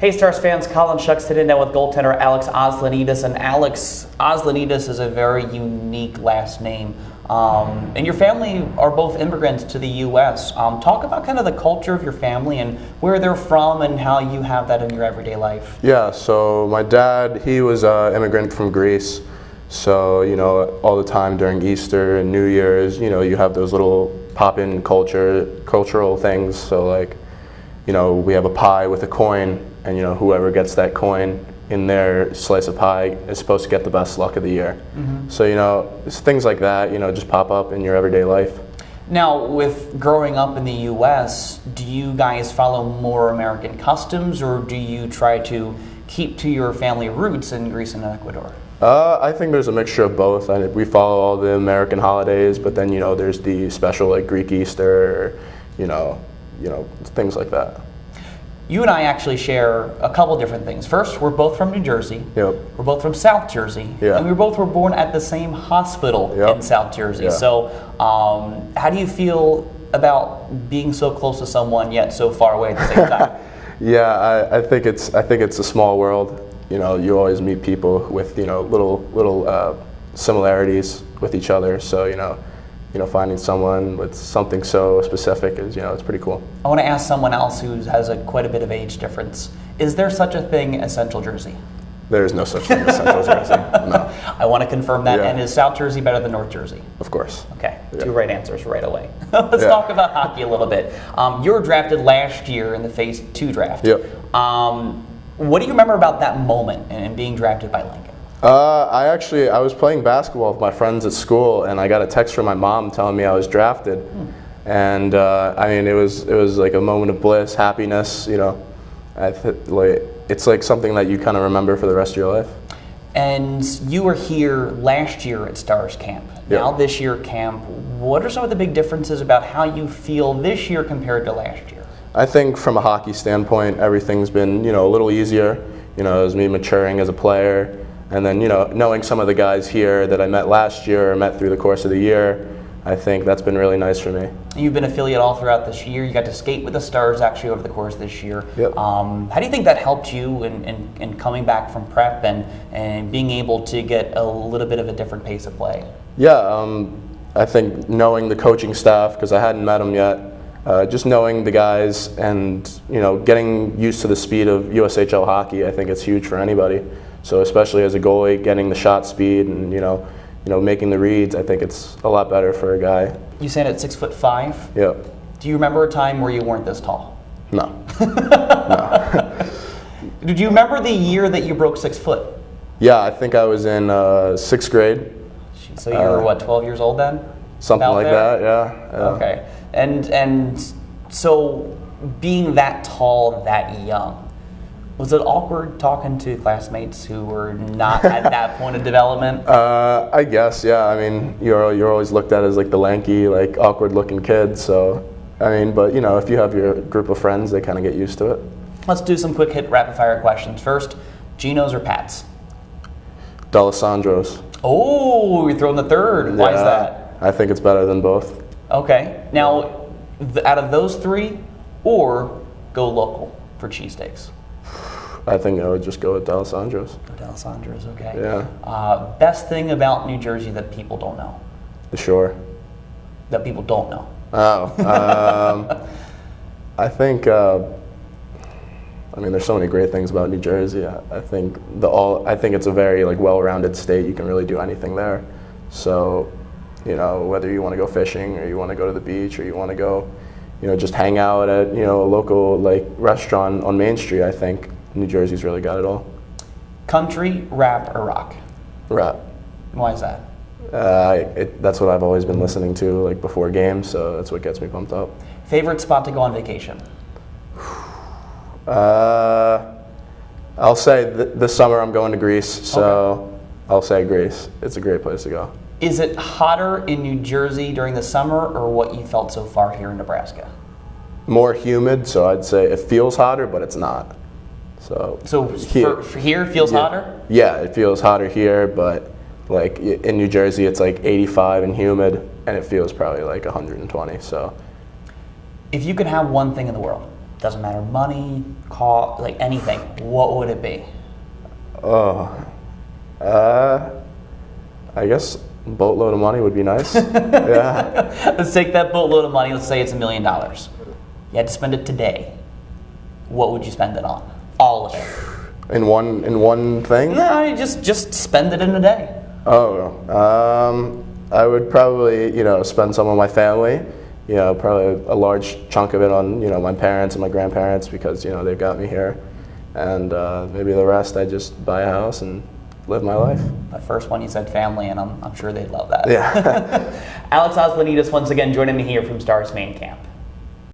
Hey Stars fans, Colin Shuck sitting down with goaltender Alex Aslanidis, and Alex Aslanidis is a very unique last name. And your family are both immigrants to the U.S. Talk about kind of the culture of your family and where they're from and how you have that in your everyday life. Yeah, so my dad, he was an immigrant from Greece. So, you know, all the time during Easter and New Year's, you know, you have those little pop-in cultural things. So like, you know, we have a pie with a coin, and you know, whoever gets that coin in their slice of pie is supposed to get the best luck of the year. Mm-hmm. So, you know, it's things like that, you know, just pop up in your everyday life. Now, with growing up in the U.S., do you guys follow more American customs, or do you try to keep to your family roots in Greece and Ecuador? I think there's a mixture of both. We follow all the American holidays, but then, you know, there's the special like Greek Easter, or, you know, things like that. You and I actually share a couple different things. First, we're both from New Jersey. Yep. We're both from South Jersey. Yeah. And we both were born at the same hospital in South Jersey. Yeah. So how do you feel about being so close to someone yet so far away at the same time? Yeah, I think it's a small world. You know, you always meet people with, you know, little similarities with each other. So, you know, finding someone with something so specific is, you know, it's pretty cool. I want to ask someone else who has quite a bit of age difference. Is there such a thing as Central Jersey? There is no such thing as Central Jersey, no. I want to confirm that. Yeah. And is South Jersey better than North Jersey? Of course. Okay, Yeah. 2 right answers right away. Let's talk about hockey a little bit. You were drafted last year in the Phase 2 draft. Yep. What do you remember about that moment and being drafted by Lincoln? I was playing basketball with my friends at school, and I got a text from my mom telling me I was drafted. And I mean, it was like a moment of bliss, happiness. You know, it's like something that you kind of remember for the rest of your life. And you were here last year at Stars Camp. Yep. Now this year camp. What are some of the big differences about how you feel this year compared to last year? I think from a hockey standpoint, everything's been, you know, a little easier. You know, as me maturing as a player. And then, you know, knowing some of the guys here that I met last year or met through the course of the year, I think that's been really nice for me. You've been affiliate all throughout this year. You got to skate with the Stars actually over the course of this year. Yep. How do you think that helped you in coming back from prep and being able to get a little bit of a different pace of play? Yeah, I think knowing the coaching staff, because I hadn't met them yet, just knowing the guys and, you know, getting used to the speed of USHL hockey, I think it's huge for anybody. So especially as a goalie, getting the shot speed and, you know, making the reads, I think it's a lot better for a guy. You stand at 6'5". Yep. Do you remember a time where you weren't this tall? No. No. Did you remember the year that you broke 6 foot? Yeah, I think I was in 6th grade. So you were what, 12 years old then? Something like that, yeah. Okay. And so being that tall, that young, was it awkward talking to classmates who were not at that point of development? I guess, yeah. I mean, you're always looked at as like the lanky, like awkward-looking kid. So, I mean, but you know, if you have your group of friends, they kind of get used to it. Let's do some quick hit rapid-fire questions. First, Geno's or Pat's? D'Alessandro's. Oh, you're throwing the third. Why is that? I think it's better than both. Okay. Now, out of those 3, or go local for cheesesteaks? I think I would just go with D'Alessandro's. D'Alessandro's, okay. Yeah. Best thing about New Jersey that people don't know? The shore. That people don't know? Oh. I think, I mean, there's so many great things about New Jersey. I think it's a very like well-rounded state. You can really do anything there. So, you know, whether you want to go fishing or you want to go to the beach or you want to go, you know, just hang out at, you know, a local like restaurant on Main Street, I think New Jersey's really got it all. Country, rap, or rock? Rap. Why is that? That's what I've always been listening to like before games, so that's what gets me pumped up. Favorite spot to go on vacation? I'll say this summer I'm going to Greece, so I'll say Greece. It's a great place to go. Is it hotter in New Jersey during the summer, or what you felt so far here in Nebraska? More humid, so I'd say it feels hotter, but it's not. So for here it feels hotter? Yeah, it feels hotter here, but like in New Jersey it's like 85 and humid, and it feels probably like 120. So if you could have one thing in the world Doesn't matter, money, car, like anything. What would it be? Oh, I guess a boatload of money would be nice. Yeah. Let's take that boatload of money. Let's say it's $1 million. You had to spend it today. What would you spend it on? All of it. In one thing? No, you just spend it in a day. Oh, I would probably, spend some on my family. Probably a large chunk of it on, my parents and my grandparents because, they've got me here. And maybe the rest I just buy a house and live my life. The first one you said family, and I'm sure they'd love that. Yeah. Alex Aslanidis once again joining me here from Stars Main Camp.